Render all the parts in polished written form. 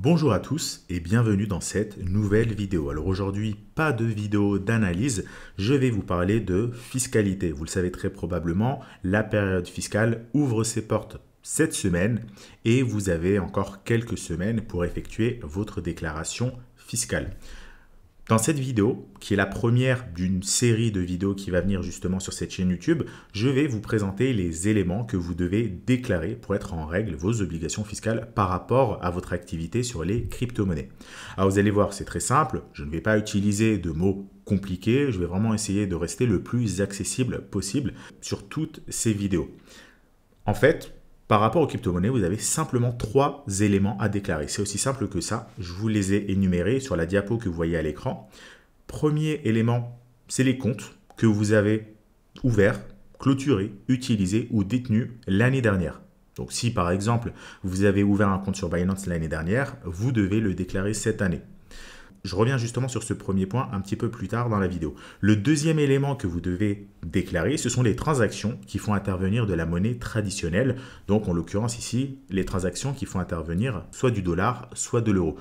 Bonjour à tous et bienvenue dans cette nouvelle vidéo. Alors aujourd'hui, pas de vidéo d'analyse, je vais vous parler de fiscalité. Vous le savez très probablement, la période fiscale ouvre ses portes cette semaine et vous avez encore quelques semaines pour effectuer votre déclaration fiscale. Dans cette vidéo, qui est la première d'une série de vidéos qui va venir justement sur cette chaîne YouTube, je vais vous présenter les éléments que vous devez déclarer pour être en règle vos obligations fiscales par rapport à votre activité sur les crypto-monnaies. Alors vous allez voir, c'est très simple, je ne vais pas utiliser de mots compliqués, je vais vraiment essayer de rester le plus accessible possible sur toutes ces vidéos. En fait, par rapport aux crypto-monnaies, vous avez simplement 3 éléments à déclarer. C'est aussi simple que ça. Je vous les ai énumérés sur la diapo que vous voyez à l'écran. Premier élément, c'est les comptes que vous avez ouverts, clôturés, utilisés ou détenus l'année dernière. Donc si par exemple, vous avez ouvert un compte sur Binance l'année dernière, vous devez le déclarer cette année. Je reviens justement sur ce premier point un petit peu plus tard dans la vidéo. Le deuxième élément que vous devez déclarer, ce sont les transactions qui font intervenir de la monnaie traditionnelle. Donc en l'occurrence ici, les transactions qui font intervenir soit du dollar, soit de l'euro.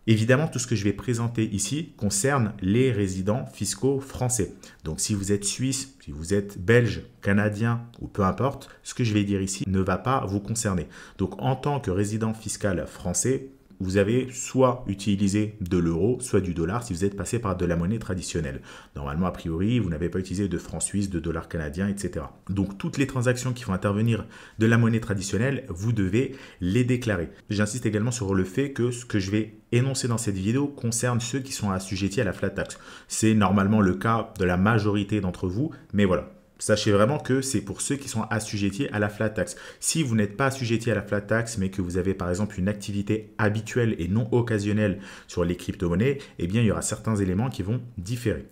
Évidemment, tout ce que je vais présenter ici concerne les résidents fiscaux français. Donc si vous êtes suisse, si vous êtes belge, canadien ou peu importe, ce que je vais dire ici ne va pas vous concerner. Donc en tant que résident fiscal français, vous avez soit utilisé de l'euro, soit du dollar si vous êtes passé par de la monnaie traditionnelle. Normalement, a priori, vous n'avez pas utilisé de francs suisses, de dollars canadiens, etc. Donc, toutes les transactions qui font intervenir de la monnaie traditionnelle, vous devez les déclarer. J'insiste également sur le fait que ce que je vais énoncer dans cette vidéo concerne ceux qui sont assujettis à la flat tax. C'est normalement le cas de la majorité d'entre vous, mais voilà. Sachez vraiment que c'est pour ceux qui sont assujettis à la flat tax. Si vous n'êtes pas assujetti à la flat tax, mais que vous avez par exemple une activité habituelle et non occasionnelle sur les crypto-monnaies, eh bien il y aura certains éléments qui vont différer.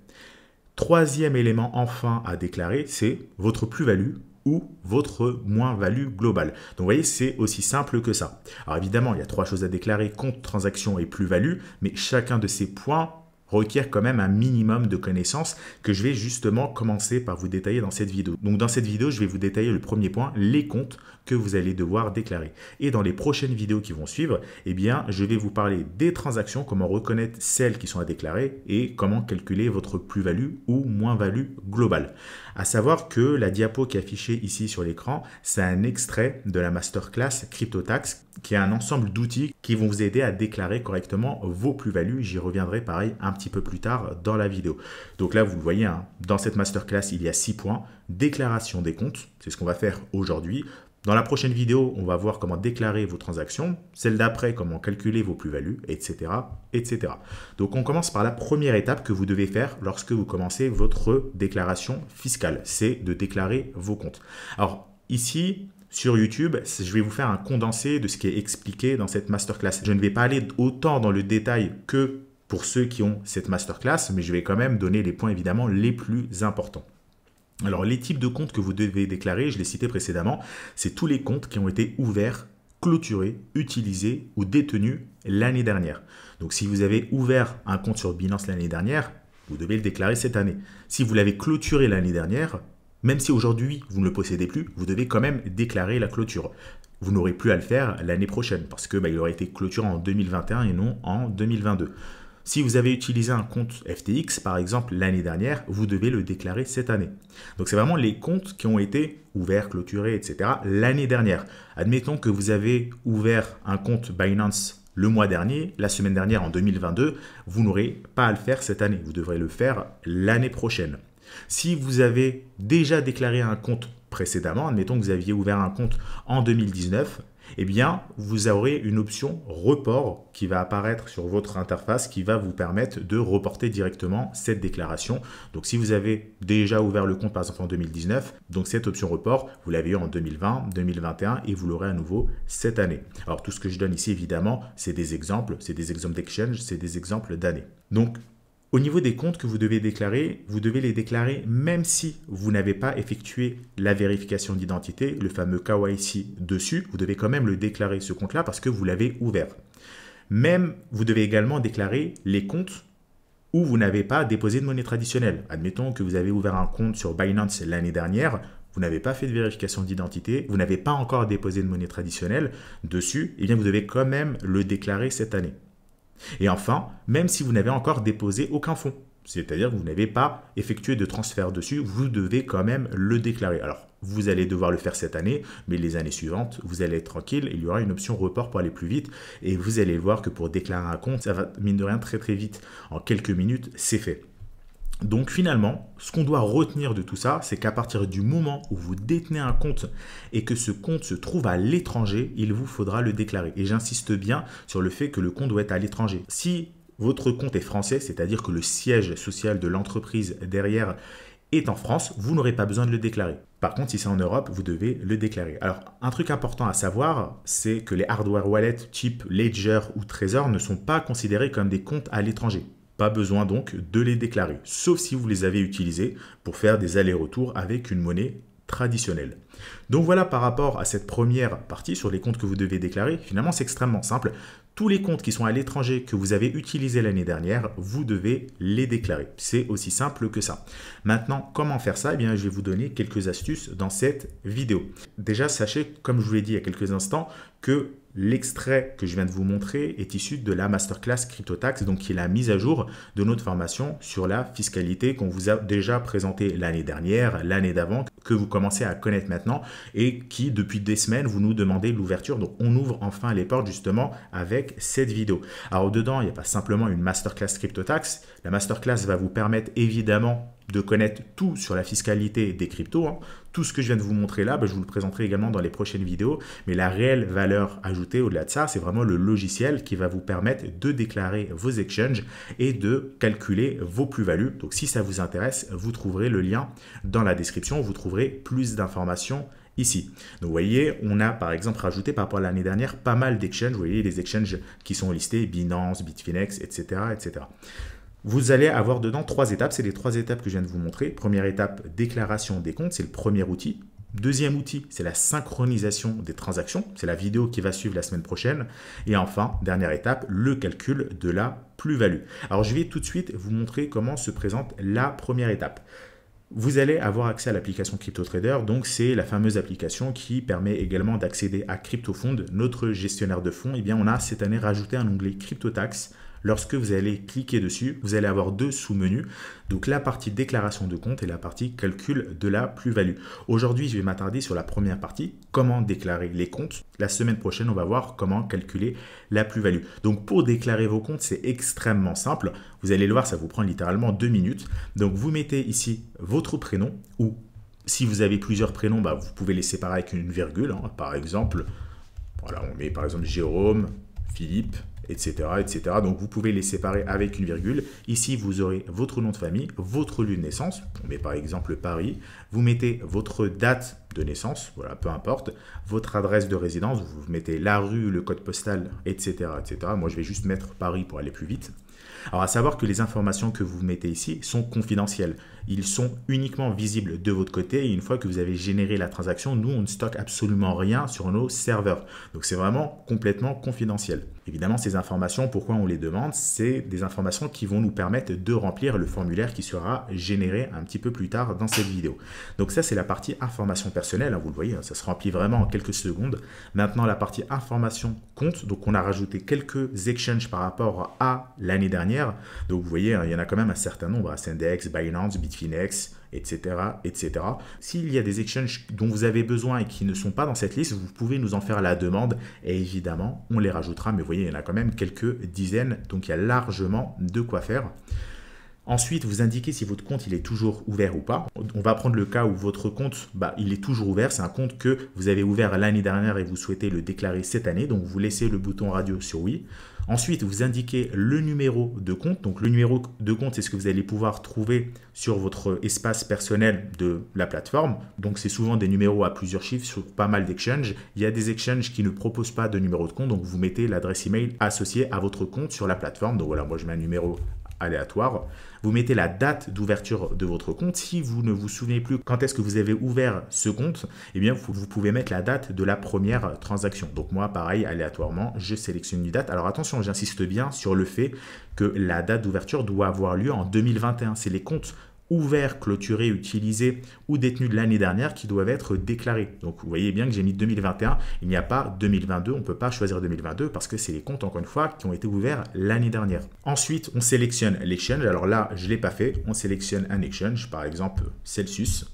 Troisième élément enfin à déclarer, c'est votre plus-value ou votre moins-value globale. Donc vous voyez, c'est aussi simple que ça. Alors évidemment, il y a 3 choses à déclarer, compte, transaction et plus-value, mais chacun de ces points requiert quand même un minimum de connaissances que je vais justement commencer par vous détailler dans cette vidéo. Donc dans cette vidéo, je vais vous détailler le premier point, les comptes que vous allez devoir déclarer. Et dans les prochaines vidéos qui vont suivre, eh bien, je vais vous parler des transactions, comment reconnaître celles qui sont à déclarer et comment calculer votre plus-value ou moins-value globale. À savoir que la diapo qui est affichée ici sur l'écran, c'est un extrait de la masterclass CryptoTax qui est un ensemble d'outils qui vont vous aider à déclarer correctement vos plus-values. J'y reviendrai pareil un petit peu plus tard dans la vidéo. Donc là, vous le voyez, hein, dans cette masterclass, il y a 6 points. Déclaration des comptes, c'est ce qu'on va faire aujourd'hui. Dans la prochaine vidéo, on va voir comment déclarer vos transactions, celle d'après, comment calculer vos plus-values, etc., etc. Donc, on commence par la première étape que vous devez faire lorsque vous commencez votre déclaration fiscale, c'est de déclarer vos comptes. Alors, ici, sur YouTube, je vais vous faire un condensé de ce qui est expliqué dans cette masterclass. Je ne vais pas aller autant dans le détail que pour ceux qui ont cette masterclass, mais je vais quand même donner les points évidemment les plus importants. Alors, les types de comptes que vous devez déclarer, je l'ai cité précédemment, c'est tous les comptes qui ont été ouverts, clôturés, utilisés ou détenus l'année dernière. Donc, si vous avez ouvert un compte sur Binance l'année dernière, vous devez le déclarer cette année. Si vous l'avez clôturé l'année dernière, même si aujourd'hui vous ne le possédez plus, vous devez quand même déclarer la clôture. Vous n'aurez plus à le faire l'année prochaine parce que il aurait été clôturé en 2021 et non en 2022. Si vous avez utilisé un compte FTX, par exemple, l'année dernière, vous devez le déclarer cette année. Donc, c'est vraiment les comptes qui ont été ouverts, clôturés, etc. l'année dernière. Admettons que vous avez ouvert un compte Binance le mois dernier, la semaine dernière en 2022, vous n'aurez pas à le faire cette année. Vous devrez le faire l'année prochaine. Si vous avez déjà déclaré un compte précédemment, admettons que vous aviez ouvert un compte en 2019, eh bien, vous aurez une option report qui va apparaître sur votre interface qui va vous permettre de reporter directement cette déclaration. Donc, si vous avez déjà ouvert le compte, par exemple, en 2019, donc cette option report, vous l'avez eu en 2020, 2021 et vous l'aurez à nouveau cette année. Alors, tout ce que je donne ici, évidemment, c'est des exemples d'exchange, c'est des exemples d'années. Donc, au niveau des comptes que vous devez les déclarer même si vous n'avez pas effectué la vérification d'identité, le fameux KYC dessus, vous devez quand même le déclarer ce compte-là parce que vous l'avez ouvert. Même, vous devez également déclarer les comptes où vous n'avez pas déposé de monnaie traditionnelle. Admettons que vous avez ouvert un compte sur Binance l'année dernière, vous n'avez pas fait de vérification d'identité, vous n'avez pas encore déposé de monnaie traditionnelle dessus, eh bien vous devez quand même le déclarer cette année. Et enfin, même si vous n'avez encore déposé aucun fonds, c'est-à-dire que vous n'avez pas effectué de transfert dessus, vous devez quand même le déclarer. Alors, vous allez devoir le faire cette année, mais les années suivantes, vous allez être tranquille, il y aura une option report pour aller plus vite, et vous allez voir que pour déclarer un compte, ça va mine de rien très vite. En quelques minutes, c'est fait. Donc finalement, ce qu'on doit retenir de tout ça, c'est qu'à partir du moment où vous détenez un compte et que ce compte se trouve à l'étranger, il vous faudra le déclarer. Et j'insiste bien sur le fait que le compte doit être à l'étranger. Si votre compte est français, c'est-à-dire que le siège social de l'entreprise derrière est en France, vous n'aurez pas besoin de le déclarer. Par contre, si c'est en Europe, vous devez le déclarer. Alors, un truc important à savoir, c'est que les hardware wallets type Ledger ou Trezor ne sont pas considérés comme des comptes à l'étranger. Pas besoin donc de les déclarer, sauf si vous les avez utilisés pour faire des allers-retours avec une monnaie traditionnelle. Donc voilà par rapport à cette première partie sur les comptes que vous devez déclarer. Finalement, c'est extrêmement simple. Tous les comptes qui sont à l'étranger que vous avez utilisés l'année dernière, vous devez les déclarer. C'est aussi simple que ça. Maintenant, comment faire ça? Eh bien, je vais vous donner quelques astuces dans cette vidéo. Déjà, sachez, comme je vous l'ai dit il y a quelques instants, que l'extrait que je viens de vous montrer est issu de la masterclass CryptoTax, donc qui est la mise à jour de notre formation sur la fiscalité qu'on vous a déjà présentée l'année dernière, l'année d'avant, que vous commencez à connaître maintenant et qui, depuis des semaines, vous nous demandez l'ouverture. Donc, on ouvre enfin les portes justement avec cette vidéo. Alors, dedans, il n'y a pas simplement une masterclass CryptoTax. La masterclass va vous permettre évidemment de connaître tout sur la fiscalité des cryptos. Tout ce que je viens de vous montrer là, je vous le présenterai également dans les prochaines vidéos. Mais la réelle valeur ajoutée au-delà de ça, c'est vraiment le logiciel qui va vous permettre de déclarer vos exchanges et de calculer vos plus-values. Donc si ça vous intéresse, vous trouverez le lien dans la description. Vous trouverez plus d'informations ici. Donc vous voyez, on a par exemple rajouté par rapport à l'année dernière pas mal d'exchanges. Vous voyez les exchanges qui sont listés, Binance, Bitfinex, etc., etc. Vous allez avoir dedans 3 étapes. C'est les 3 étapes que je viens de vous montrer. Première étape, déclaration des comptes. C'est le premier outil. Deuxième outil, c'est la synchronisation des transactions. C'est la vidéo qui va suivre la semaine prochaine. Et enfin, dernière étape, le calcul de la plus-value. Alors, je vais tout de suite vous montrer comment se présente la première étape. Vous allez avoir accès à l'application CryptoTrader. Donc, c'est la fameuse application qui permet également d'accéder à CryptoFund, notre gestionnaire de fonds. Eh bien, on a cette année rajouté un onglet CryptoTax. Lorsque vous allez cliquer dessus, vous allez avoir 2 sous-menus. Donc la partie déclaration de compte et la partie calcul de la plus-value. Aujourd'hui, je vais m'attarder sur la première partie, comment déclarer les comptes. La semaine prochaine, on va voir comment calculer la plus-value. Donc pour déclarer vos comptes, c'est extrêmement simple. Vous allez le voir, ça vous prend littéralement 2 minutes. Donc vous mettez ici votre prénom ou si vous avez plusieurs prénoms, vous pouvez les séparer avec une virgule. Par exemple, voilà, on met par exemple Jérôme, Philippe, etc., etc. Donc, vous pouvez les séparer avec une virgule. Ici, vous aurez votre nom de famille, votre lieu de naissance. On met par exemple Paris. Vous mettez votre date de naissance, voilà, peu importe. Votre adresse de résidence, vous mettez la rue, le code postal, etc., etc. Moi, je vais juste mettre Paris pour aller plus vite. Alors, à savoir que les informations que vous mettez ici sont confidentielles. Ils sont uniquement visibles de votre côté et une fois que vous avez généré la transaction, nous, on ne stocke absolument rien sur nos serveurs. Donc, c'est vraiment complètement confidentiel. Évidemment, ces informations, pourquoi on les demande? C'est des informations qui vont nous permettre de remplir le formulaire qui sera généré un petit peu plus tard dans cette vidéo. Donc ça, c'est la partie information personnelle. Vous le voyez, ça se remplit vraiment en quelques secondes. Maintenant, la partie information compte. Donc, on a rajouté quelques exchanges par rapport à l'année dernière. Donc, vous voyez, il y en a quand même un certain nombre. Syndex, Binance, Bitfinex, etc., etc. S'il y a des exchanges dont vous avez besoin et qui ne sont pas dans cette liste, vous pouvez nous en faire la demande et évidemment, on les rajoutera. Mais vous voyez, il y en a quand même quelques dizaines, donc il y a largement de quoi faire. Ensuite, vous indiquez si votre compte il est toujours ouvert ou pas. On va prendre le cas où votre compte il est toujours ouvert. C'est un compte que vous avez ouvert l'année dernière et vous souhaitez le déclarer cette année. Donc, vous laissez le bouton radio sur oui. Ensuite, vous indiquez le numéro de compte. Donc, le numéro de compte, c'est ce que vous allez pouvoir trouver sur votre espace personnel de la plateforme. Donc, c'est souvent des numéros à plusieurs chiffres sur pas mal d'exchanges. Il y a des exchanges qui ne proposent pas de numéro de compte. Donc, vous mettez l'adresse email associée à votre compte sur la plateforme. Donc, voilà, moi, je mets un numéro aléatoire. Vous mettez la date d'ouverture de votre compte. Si vous ne vous souvenez plus quand est-ce que vous avez ouvert ce compte, eh bien, vous pouvez mettre la date de la première transaction. Donc moi, pareil, aléatoirement, je sélectionne une date. Alors attention, j'insiste bien sur le fait que la date d'ouverture doit avoir lieu en 2021. C'est les comptes ouverts, clôturés, utilisés ou détenus de l'année dernière qui doivent être déclarés. Donc vous voyez bien que j'ai mis 2021, il n'y a pas 2022, on ne peut pas choisir 2022 parce que c'est les comptes, encore une fois, qui ont été ouverts l'année dernière. Ensuite, on sélectionne l'exchange. Alors là, je ne l'ai pas fait. On sélectionne un exchange, par exemple Celsius.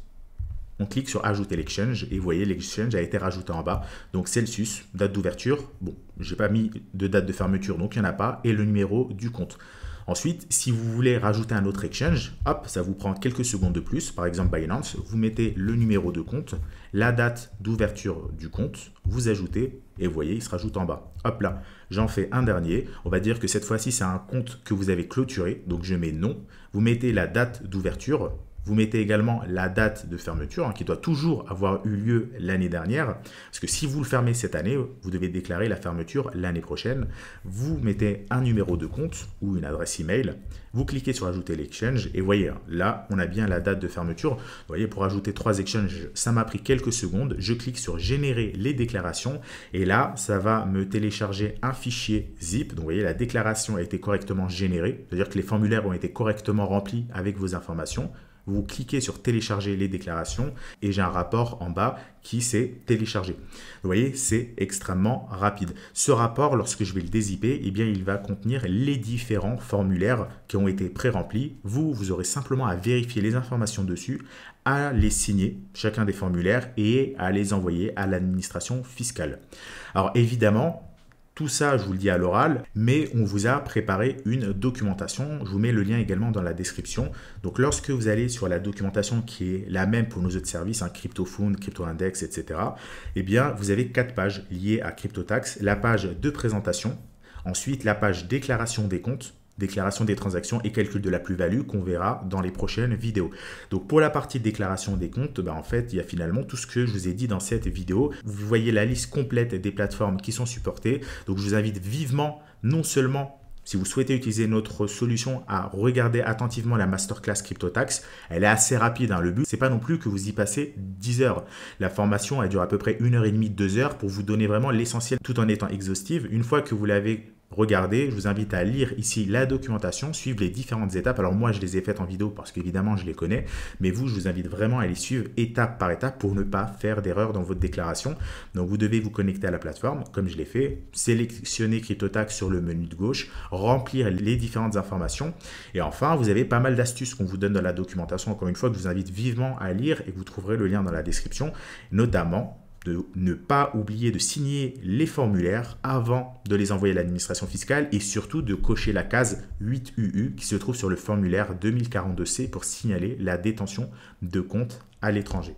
On clique sur ajouter l'exchange et vous voyez l'exchange a été rajouté en bas. Donc Celsius, date d'ouverture. Bon, je n'ai pas mis de date de fermeture, donc il n'y en a pas. Et le numéro du compte. Ensuite, si vous voulez rajouter un autre exchange, hop, ça vous prend quelques secondes de plus. Par exemple, Binance, vous mettez le numéro de compte, la date d'ouverture du compte, vous ajoutez et vous voyez, il se rajoute en bas. Hop là, j'en fais un dernier. On va dire que cette fois-ci, c'est un compte que vous avez clôturé. Donc, je mets non. Vous mettez la date d'ouverture. Vous mettez également la date de fermeture qui doit toujours avoir eu lieu l'année dernière. Parce que si vous le fermez cette année, vous devez déclarer la fermeture l'année prochaine. Vous mettez un numéro de compte ou une adresse email. Vous cliquez sur ajouter l'exchange et voyez, là, on a bien la date de fermeture. Vous voyez, pour ajouter 3 exchanges, ça m'a pris quelques secondes. Je clique sur générer les déclarations et là, ça va me télécharger un fichier zip. Donc, vous voyez, la déclaration a été correctement générée. C'est-à-dire que les formulaires ont été correctement remplis avec vos informations. Vous cliquez sur télécharger les déclarations et j'ai un rapport en bas qui s'est téléchargé. Vous voyez, c'est extrêmement rapide. Ce rapport, lorsque je vais le dézipper, eh bien, il va contenir les différents formulaires qui ont été pré-remplis. Vous aurez simplement à vérifier les informations dessus, à les signer, chacun des formulaires, et à les envoyer à l'administration fiscale. Alors évidemment, tout ça, je vous le dis à l'oral, mais on vous a préparé une documentation. Je vous mets le lien également dans la description. Donc, lorsque vous allez sur la documentation qui est la même pour nos autres services, CryptoFund, CryptoIndex, etc., eh bien, vous avez 4 pages liées à CryptoTax. La page de présentation, ensuite la page déclaration des comptes, déclaration des transactions et calcul de la plus-value qu'on verra dans les prochaines vidéos. Donc pour la partie déclaration des comptes, en fait, il y a finalement tout ce que je vous ai dit dans cette vidéo. Vous voyez la liste complète des plateformes qui sont supportées. Donc je vous invite vivement, non seulement si vous souhaitez utiliser notre solution, à regarder attentivement la masterclass CryptoTax. Elle est assez rapide. Le but, c'est pas non plus que vous y passez 10 heures. La formation, elle dure à peu près 1h30, 2 heures pour vous donner vraiment l'essentiel tout en étant exhaustive. Une fois que vous l'avez regardez, je vous invite à lire ici la documentation, suivre les différentes étapes. Alors moi, je les ai faites en vidéo parce qu'évidemment, je les connais. Mais vous, je vous invite vraiment à les suivre étape par étape pour ne pas faire d'erreur dans votre déclaration. Donc, vous devez vous connecter à la plateforme, comme je l'ai fait. Sélectionner CryptoTax sur le menu de gauche, remplir les différentes informations. Et enfin, vous avez pas mal d'astuces qu'on vous donne dans la documentation. Encore une fois, que je vous invite vivement à lire et vous trouverez le lien dans la description, notamment de ne pas oublier de signer les formulaires avant de les envoyer à l'administration fiscale et surtout de cocher la case 8UU qui se trouve sur le formulaire 2042C pour signaler la détention de comptes à l'étranger.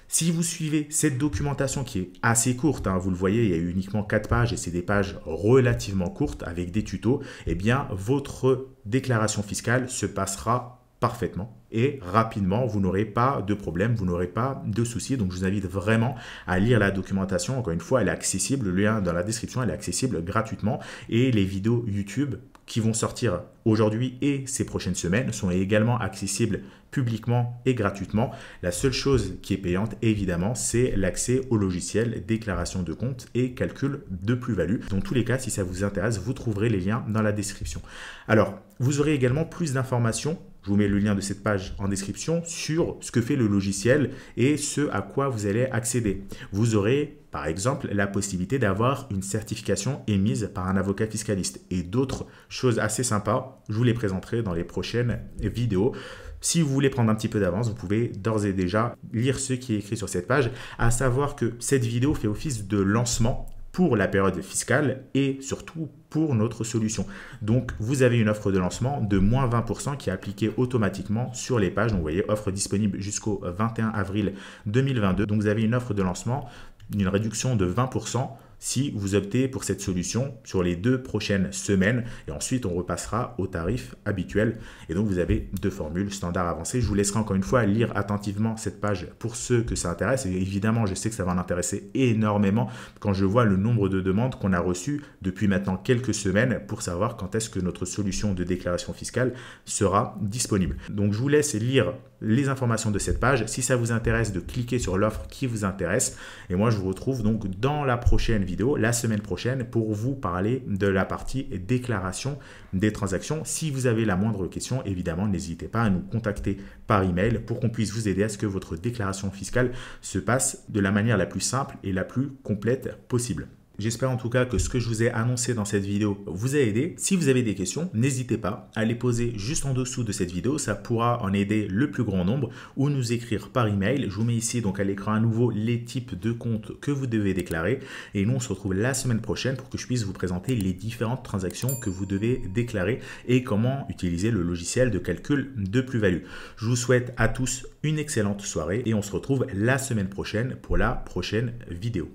Si vous suivez cette documentation qui est assez courte, vous le voyez, il y a uniquement 4 pages et c'est des pages relativement courtes avec des tutos, eh bien votre déclaration fiscale se passera parfaitement et rapidement, vous n'aurez pas de problème, vous n'aurez pas de soucis. Donc, je vous invite vraiment à lire la documentation. Encore une fois, elle est accessible, le lien dans la description, elle est accessible gratuitement. Et les vidéos YouTube qui vont sortir aujourd'hui et ces prochaines semaines sont également accessibles publiquement et gratuitement. La seule chose qui est payante, évidemment, c'est l'accès au logiciel déclaration de compte et calcul de plus-value. Dans tous les cas, si ça vous intéresse, vous trouverez les liens dans la description. Alors, vous aurez également plus d'informations. Je vous mets le lien de cette page en description sur ce que fait le logiciel et ce à quoi vous allez accéder. Vous aurez par exemple la possibilité d'avoir une certification émise par un avocat fiscaliste et d'autres choses assez sympas. Je vous les présenterai dans les prochaines vidéos. Si vous voulez prendre un petit peu d'avance, vous pouvez d'ores et déjà lire ce qui est écrit sur cette page, à savoir que cette vidéo fait office de lancement pour la période fiscale et surtout pour notre solution. Donc, vous avez une offre de lancement de moins 20% qui est appliquée automatiquement sur les pages. Donc, vous voyez, offre disponible jusqu'au 21 avril 2022. Donc, vous avez une offre de lancement, une réduction de 20% si vous optez pour cette solution sur les 2 prochaines semaines. Et ensuite, on repassera au tarif habituel. Et donc, vous avez 2 formules standard avancées. Je vous laisserai encore une fois lire attentivement cette page pour ceux que ça intéresse. Et évidemment, je sais que ça va en intéresser énormément quand je vois le nombre de demandes qu'on a reçues depuis maintenant quelques semaines pour savoir quand est-ce que notre solution de déclaration fiscale sera disponible. Donc, je vous laisse lire les informations de cette page. Si ça vous intéresse, de cliquer sur l'offre qui vous intéresse. Et moi, je vous retrouve donc dans la prochaine vidéo vidéo la semaine prochaine pour vous parler de la partie déclaration des transactions. Si vous avez la moindre question, évidemment, n'hésitez pas à nous contacter par email pour qu'on puisse vous aider à ce que votre déclaration fiscale se passe de la manière la plus simple et la plus complète possible. J'espère en tout cas que ce que je vous ai annoncé dans cette vidéo vous a aidé. Si vous avez des questions, n'hésitez pas à les poser juste en dessous de cette vidéo. Ça pourra en aider le plus grand nombre ou nous écrire par email. Je vous mets ici donc à l'écran à nouveau les types de comptes que vous devez déclarer. Et nous, on se retrouve la semaine prochaine pour que je puisse vous présenter les différentes transactions que vous devez déclarer et comment utiliser le logiciel de calcul de plus-value. Je vous souhaite à tous une excellente soirée et on se retrouve la semaine prochaine pour la prochaine vidéo.